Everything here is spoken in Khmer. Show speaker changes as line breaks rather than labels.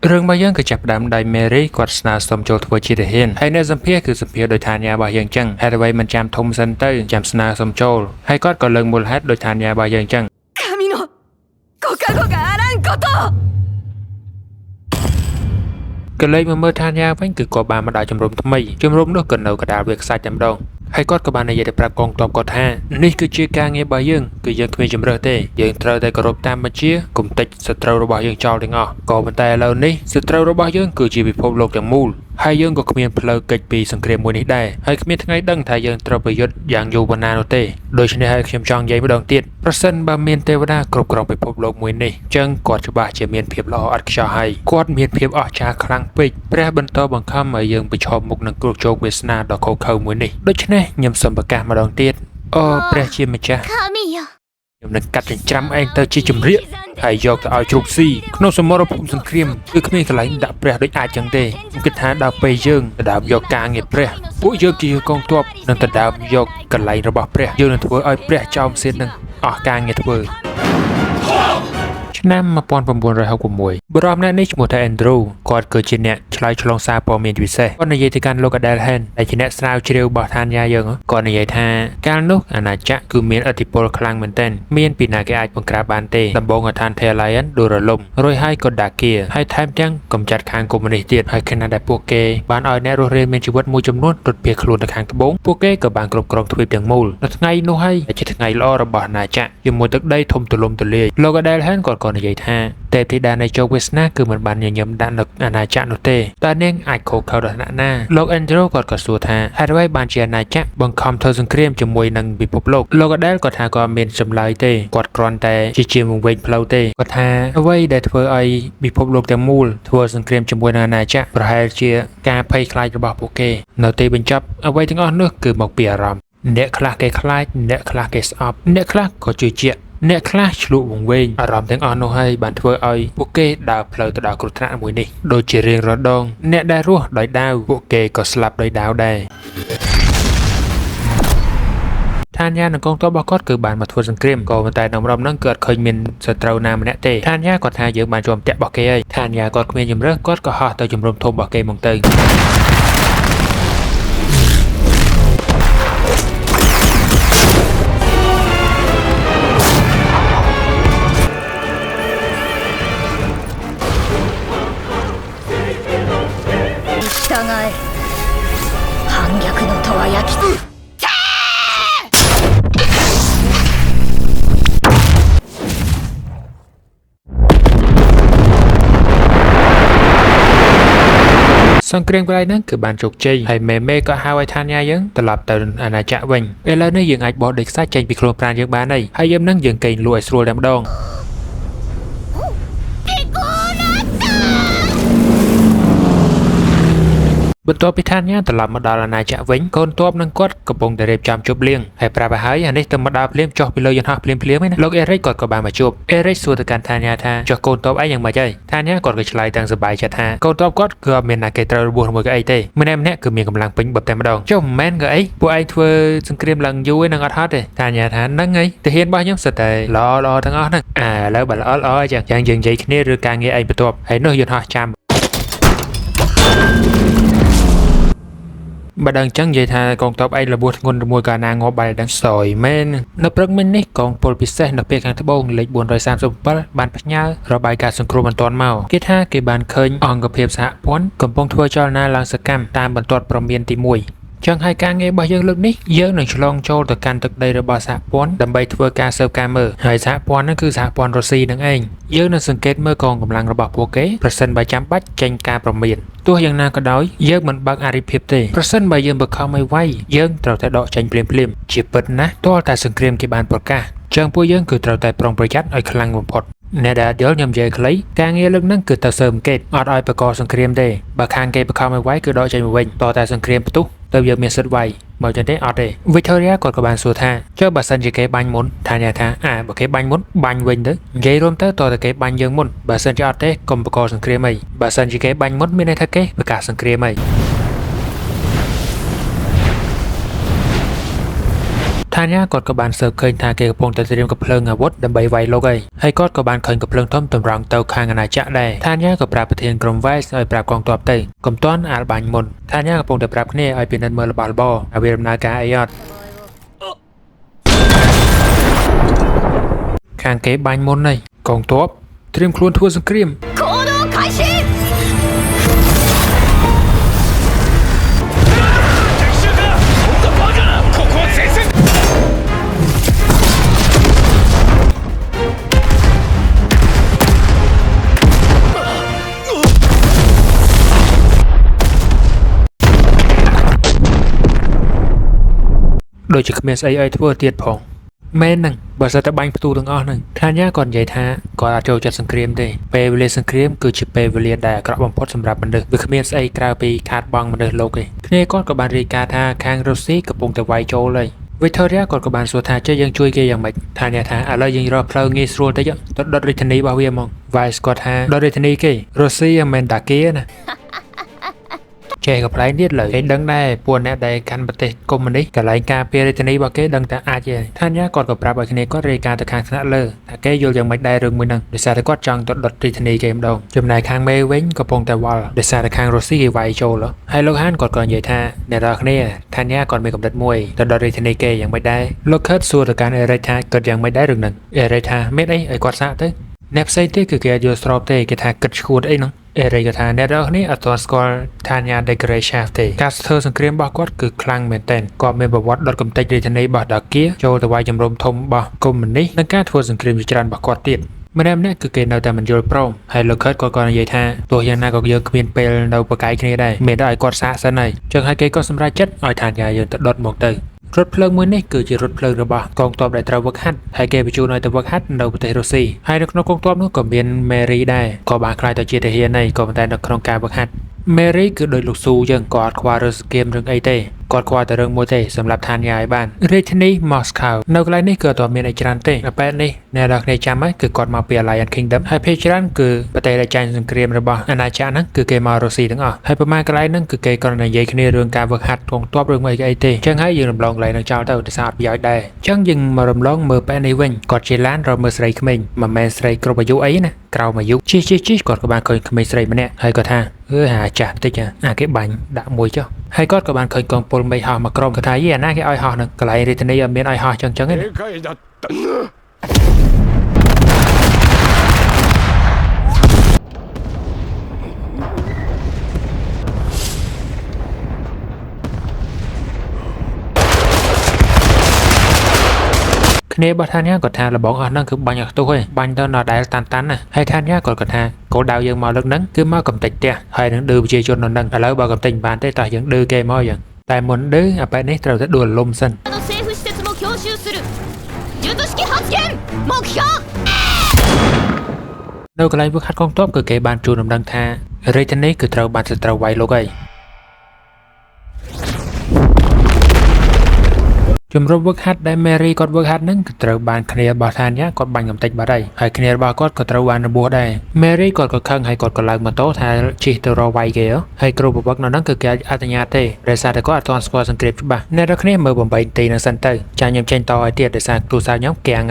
រឿងរបស់យើងគឺចាប់ផ្ដើមដោយ Mary គាត់ស្នើសុំចូលធ្វើជាទាហានហើយនៅសម្ភារគឺសម្ភារដោយឋានៈរបស់យើងចឹងហេតុអ្វីមិនចាំធំសិនទៅចាំស្នើសុំចូលហើយគាត់ក៏លើកមូលហេតុដោយឋានៈរបស់យើងចឹង
神のご加護があらんこと
ក៏លេខមកមើលឋានៈវិញគឺក៏បានមកដល់ជំរំថ្មីជំរំនោះក៏នៅកណ្ដាលវាខ្សាច់តែម្ដងហើយគាត់ក៏បាននិយាយទៅប្រាប់កងទ័ពគាត់ថានេះគឺជាការងាររបស់យើងគឺយើងគ្មានជំរើសទេយើងត្រូវតែគោរពតាមបញ្ជាកុំតិចសត្រូវរបស់យើងចោលទាំងអស់ក៏ប៉ុន្តែឥឡូវនេះសត្រូវរបស់យើងគឺជាពិភពលោកទាំងមូលហើយយើងក៏គ្មានផ្លូវកិច្ចពីសង្គ្រាមមួយនេះដែរហើយគ្មានថ្ងៃដឹងថាយើងត្រូវប្រយុទ្ធយ៉ាងយូរប៉ុណ្ណានោះទេដូច្នេះហើយខ្ញុំចង់និយាយម្ដងទៀតប្រសិនបើមានទេវតាគ្រប់គ្រងពិភពលោកមួយនេះចឹងគាត់ច្បាស់ជាមានភាពល្អឥតខ្ចោះហើយគាត់មានភាពអស្ចារ្យខ្លាំងពេកព្រះបន្តបង្ខំឲ្យយើងប្រឈមមុខនឹងគ្រោះជោគវាសនាដ៏ខុសខើមួយនេះដូច្នេះខ្ញុំសូមប្រកាសម្ដងទៀតអូព្រះជាម្ចាស់ខ្ញុំនឹងកាត់ចិញ្ច្រាំឯងទៅជាជំរាកហើយយកទៅឲ្យជ្រូកស៊ីក្នុងសមរភូមិសង្គ្រាមគឺគ្មានកន្លែងដាក់ព្រះដូចអាចចឹងទេខ្ញុំគិតថាដល់ពេលយើងទៅដើមយកការងារព្រះពួកយើងជាកងទ័ពនឹងទៅដើមយកកន្លែងរបស់ព្រះយើងនឹងធ្វើឲ្យព្រះចោមសៀតនឹងអស់ការងារធ្វើឆ្នាំ1961បរិបម្នាក់នេះឈ្មោះថា Andrew គាត់គឺជាអ្នកឆ្លើយឆ្លងសារព័ត៌មានពិសេសគាត់និយាយទៅកាន់លោក Adelhan ដែលជាអ្នកស្រាវជ្រាវរបស់ឋានៈយើងគាត់និយាយថាកាលនោះអាណាចក្រគឺមានឥទ្ធិពលខ្លាំងមែនទែនមានពីណាគេអាចបង្ក្រាបបានទេដំបងឋាន Thailand ដួលរលំរួចហើយក៏ដាគៀហើយថែមទាំងកំចាត់ខាងកុម្មុយនីសទៀតហើយខណៈដែលពួកគេបានឲ្យអ្នករស់រានមានជីវិតមួយចំនួនរត់ភៀសខ្លួនទៅខាងត្បូងពួកគេក៏បានគ្រប់គ្រងទ្វីបទាំងមូលនៅថ្ងៃនោះហើយជាថ្ងៃល្អរបស់អាណាចក្រជាមួយទឹកដីធំទូលំទូលាយលោក Adelhan គាត់និយាយថាទេពធីតានៃជោគវាសនាគឺមិនបានញញឹមដាក់នៅអាណាចក្រនោះទេតើនាងអាចខកខើដល់ថ្នាក់ណាលោក Andrew គាត់ក៏សួរថាហេតុអ្វីបានជាអាណាចក្របង្ខំធ្វើសង្គ្រាមជាមួយនឹងពិភពលោកលោក Adel គាត់ថាគាត់មានចម្លើយទេគាត់គ្រាន់តែជាវង្វេងផ្លូវទេគាត់ថាអ្វីដែលធ្វើឲ្យពិភពលោកទាំងមូលធ្វើសង្គ្រាមជាមួយនឹងអាណាចក្រប្រហែលជាការភ័យខ្លាចរបស់ពួកគេនៅទីបញ្ចប់អ្វីទាំងអស់នោះគឺមកពីអារម្មណ៍អ្នកខ្លះគេខ្លាចអ្នកខ្លះគេស្អប់អ្នកខ្លះក៏ជឿជាក់អ្នកខ្លះឆ្លក់វង្វេងអារម្មណ៍ទាំងអស់នោះហើយបានធ្វើឲ្យពួកគេដើរផ្លូវទៅដល់គ្រោះថ្នាក់មួយនេះដូចជារៀងរាល់ដងអ្នកដែលរស់ដោយដាវពួកគេក៏ស្លាប់ដោយដាវដែរឋានៈនិងកងទ័ពរបស់គាត់គឺបានមកធ្វើសង្គ្រាមក៏ប៉ុន្តែនៅម្ដងហ្នឹងគាត់ឃើញមានសត្រូវណាម្នាក់ទេឋានៈគាត់ថាយើងបានជាប់តាក់របស់គេហើយឋានៈគាត់គ្មានជំរឿគាត់ក៏ហោះទៅជំរុំធំរបស់គេមកទៅ
従え反逆の戸は焼き
សង្គ្រាមកន្លែងហ្នឹងគឺបានជោគជ័យហើយមេក៏ហៅឲ្យឋានៈយើងត្រឡប់ទៅអាណាចក្រវិញឥឡូវនេះយើងអាចបោះដីខ្សាច់ចេញពីខ្លួនប្រាណយើងបានហើយយើងនឹងយើងកេងលក់ឲ្យស្រួលតែម្ដងបន្ទាប់ពីឋានៈត្រឡប់មកដល់អាណាចក្រវិញកូនទ័ពនឹងគាត់កំពុងតែរៀបចំជប់លៀងហើយប្រាប់ឲ្យអានេះទៅមកដល់ភ្លាមចុះពីលើយន្តហោះភ្លាមឯណាលោកអេរិកគាត់ក៏បានមកជួបអេរិកសួរទៅកាន់ឋានៈថាចុះកូនទ័ពឯងយ៉ាងម៉េចហើយឋានៈគាត់ក៏ឆ្លើយទាំងសប្បាយចិត្តថាកូនទ័ពគាត់គឺអត់មានណាគេត្រូវរបួសមួយក៏អីទេម្នាក់គឺមានកម្លាំងពេញបឹបតែម្ដងចុះមិនមែនក៏អីពួកឯងធ្វើសង្គ្រាមឡើងយូរនឹងអត់ហត់ទេឋានៈថាហ្នឹងហើយទាហានរបស់ខ្ញុំសិតតែល្អទាំងអស់ហ្នឹងឥឡូវបើល្អអញ្ចឹងយើងនិយាយគ្នាឬការងារឯងបន្ទាប់ហើយនោះយន្តហោះចាំបើដឹងចឹងនិយាយថាកងទ័ពឯងរបួសធ្ងន់មួយក៏ណាងាប់បាយដឹងសយមែននៅព្រឹកមិញនេះកងពលពិសេសនៅពេលខាងត្បូងលេខ437បានផ្ញើរបាយការណ៍សង្គ្រោះបន្ទាន់មកគេថាគេបានឃើញអង្គភាពសហព័ន្ធកំពុងធ្វើចលនាឡើងសកម្មតាមបន្ទាត់ព្រមានទី1ចឹងហើយការងាររបស់យើងលើកនេះយើងនឹងឆ្លងចូលទៅកាន់ទឹកដីរបស់សហព័ន្ធដើម្បីធ្វើការស៊ើបការមើលហើយសហព័ន្ធហ្នឹងគឺសហព័ន្ធរុស្ស៊ីនឹងឯងយើងនឹងសង្កេតមើលកងកម្លាំងរបស់ពួកគេប្រសិនបើចាំបាច់ចេញការព្រមានទោះយ៉ាងណាក៏ដោយយើងមិនបើកអរិភាពទេប្រសិនបើយើងបង្ខំឲ្យវាយយើងត្រូវតែដកចេញភ្លាមជាពិតណាស់ទាល់តែសង្គ្រាមគេបានប្រកាសចឹងពួកយើងគឺត្រូវតែប្រុងប្រយ័ត្នឲ្យខ្លាំងបំផុតអ្នកដែលយល់ខ្ញុំនិយាយខ្លីការងារលើកហ្នឹងគឺទៅស៊ើបអង្កេតអត់ឲ្យបកសង្គ្រាមទេបើខាងគេបង្ខំឲ្យវាយគឺដកចេញមកវិញតតែសង្គ្រាមផ្ទុះទៅយើងមានសិទ្ធិវាយបើចឹងទេអត់ទេ Victoria គាត់ក៏បានសួរថាចុះបើសិនជាគេបាញ់មុនថាអ្នកថាបើគេបាញ់មុនបាញ់វិញទៅនិយាយរួមទៅតតែគេបាញ់យើងមុនបើសិនជាអត់ទេកុំបកសង្គ្រាមអីបើសិនជាគេបាញ់មុនមានន័យថាគេប្រកាសសង្គ្រាមអី ថាញ៉ាគាត់ក៏បានស៊ើបឃើញថាគេកំពុងតែត្រៀមកំភ្លើងអាវុធដើម្បីវាយលុកហើយគាត់ក៏បានឃើញកំភ្លើងធំតម្រង់ទៅខាងអាណាចក្រដែរថាញ៉ាក៏ប្រាប់ប្រធានក្រុម Vice ឲ្យប្រាប់កងទ័ពទៅកុំទាន់អាល់បាញ់មុនថាញ៉ាកំពុងតែប្រាប់គ្នាឲ្យពិនិត្យមើលរបស់របរឲ្យវាដំណើរការអីអត់ខាងគេបាញ់មុនហើយកងទ័ពត្រៀមខ្លួនធ្វើសង្គ្រាម
行動開始
ដូចជាគ្មានស្អីឲ្យធ្វើទៀតផងមែនហ្នឹងបើសិនតែបាញ់ផ្ទូទាំងអស់ហ្នឹងថាញ៉ាគាត់និយាយថាគាត់អាចចូលចិត្តសង្គ្រាមទេពេលវេលាសង្គ្រាមគឺជាពេលវេលាដែលអាក្រក់បំផុតសម្រាប់មនុស្សវាគ្មានស្អីក្រៅពីខាតបង់មនុស្សលោកទេគ្នាគាត់ក៏បានរាយការណ៍ថាខាងរុស្ស៊ីកំពុងតែវាយចូលហើយVictoria គាត់ក៏បានសួរថាចេះយើងជួយគេយ៉ាងម៉េចថាអ្នកថាឥឡូវយើងរកផ្លូវងាយស្រួលតិចទៅដុតរាជធានីរបស់វាហ្មង Vice គាត់ថាដុតរាជធានីគេរុស្ស៊ីមិនមែនតាគេណាចេះក៏ផ្លែទៀតលើគេដឹងដែរពួកអ្នកដែលកាន់ប្រទេសកុម្មុយនីសកន្លែងការពាររាជធានីរបស់គេដឹងតែអាចទេថាញ៉ាគាត់ក៏ប្រាប់ឲ្យគ្នាគាត់រាយការណ៍ទៅខាងថ្នាក់លើថាគេយល់យ៉ាងម៉េចដែររឿងមួយហ្នឹងដោយសារតែគាត់ចង់ទៅដុតរាជធានីគេម្ដងចំណែកខាងមេវិញកំពុងតែវល់ដោយសារតែខាងរុស្ស៊ីគេវាយចូលហើយលោកហានគាត់ក៏និយាយថាអ្នកនរគ្នាថាញ៉ាគាត់មានកំណត់មួយទៅដុតរាជធានីគេយ៉ាងម៉េចដែរលោក Kurt សួរទៅកាន់អេរិកថាគាត់យ៉ាងម៉េចដែររឿងហ្នឹងអេរិកថាមានអីឲ្យគាត់សាកទៅអ្នកផ្សេងទេគឺគេយកស្របទេគេថាគិតឈួតអីហ្នឹងអេរិកថាអ្នកនរគ្នាអត់ទាន់ស្គាល់ថាញ៉ា Decoration ទេការធ្វើសង្គ្រាមរបស់គាត់គឺខ្លាំងមែនទែនគាត់មានប្រវត្តិដុតកំទេចរាជធានីរបស់ដាគៀចូលទៅវាយជំរំធំរបស់កុម្មុយនីសនិងការធ្វើសង្គ្រាមជាច្រើនរបស់គាត់ទៀតម្នាក់គឺគេនៅតែមិនយល់ព្រមហើយលោក Kurt គាត់ក៏និយាយថាទោះយ៉ាងណាក៏យើងគ្មានពេលនៅប្រកែកគ្នាដែរមានតែឲ្យគាត់សាកសិនហើយចឹងហើយគេក៏សម្រេចចិត្តឲ្យថាញ៉ាយើងទៅដុតមកទៅរថភ្លើងមួយនេះគឺជារថភ្លើងរបស់កងទ័ពដែលត្រូវវឹកហាត់ហើយគេបញ្ជូនឲ្យទៅវឹកហាត់នៅប្រទេសរុស្ស៊ីហើយនៅក្នុងកងទ័ពនោះក៏មាន Mary ដែរក៏បានខ្លាយទៅជាទាហានហើយក៏ប៉ុន្តែនៅក្នុងការវឹកហាត់ Mary គឺដូចលោកស៊ូចឹងគាត់ខ្វល់រឿងសង្គ្រាមរឿងអីទេគាត់ខ្វល់តែរឿងមួយទេសម្រាប់ថាញ៉ាឲ្យបានរាជធានី Moscow នៅកន្លែងនេះគឺអត់មានអីច្រើនទេតែពេលនេះអ្នកនរគ្នាចាំហើយគឺគាត់មកពី Alliance Kingdom ហើយភាគច្រើនគឺប្រទេសដែលចាញ់សង្គ្រាមរបស់អាណាចក្រហ្នឹងគឺគេមករុស្ស៊ីទាំងអស់ហើយប្រមាណកន្លែងហ្នឹងគឺគេគាត់និយាយគ្នារឿងការវឹកហាត់កងទ័ពរឿងអីទេចឹងហើយយើងរំលងកន្លែងហ្នឹងចោលទៅដោយសារអត់ប្រយោជន៍ដែរចឹងយើងមករំលងមើលពេលនេះវិញគាត់ជាឡានរកមើលស្រីក្មេងមិនមែនស្រីគ្រប់អាយុអីណាក្រោមអាយុជិះគាត់ក៏បានឃើញក្មេងស្រីម្នាក់ហើយគាត់ថាហាចាស់តិចអាគេបាញ់ដាក់មួយចុះហើយគាត់ក៏បានឃើញកងពលមេហោះមកក្រុមគាត់ថាយីអាណាគេឲ្យហោះនឹងកន្លែងរាជធានីអត់មានឲ្យហោះចឹងទេគ្នារបស់ថាញ៉ាគាត់ថាលបងអស់ហ្នឹងគឺបាញ់ឲ្យខ្ទុះហើយបាញ់ទៅដល់ដែលតាន់ណាហើយថាញ៉ាគាត់ថាគោលដៅយើងមកលើកហ្នឹងគឺមកកំទេចផ្ទះហើយនឹងឌឺប្រជាជននៅហ្នឹងឥឡូវបើកំទេចបានទេតោះយើងឌឺគេមកយ៉ាងតែមុនឌឺអាប៉ែនេះត្រូវតែដួលលំសិននៅកន្លែងវឹកហាត់កងទ័ពគឺគេបានជួលដំណឹងថារាជធានីគឺត្រូវបានសត្រូវវាយលុកហើយជំរុំវឹកហាត់ដែល Mary គាត់វឹកហាត់ហ្នឹងគឺត្រូវបានគ្នារបស់ថាញ៉ាគាត់បាញ់កំទេចបាត់ហើយគ្នារបស់គាត់ក៏ត្រូវបានរបួសដែរ Mary គាត់ក៏ខឹងហើយគាត់ក៏ឡើងម៉ូតូថាជិះទៅរកវាយគេហើយគ្រូប្រវឹកនៅហ្នឹងគឺគេអនុញ្ញាតទេដោយសារតែគាត់អត់ទាន់ស្គាល់សង្គ្រាមច្បាស់អ្នកនរគ្នាមើលបំបីទីហ្នឹងសិនទៅចាខ្ញុំចេញតឲ្យទៀតដោយសារគ្រូសាស្ត្រខ្ញុំគាំង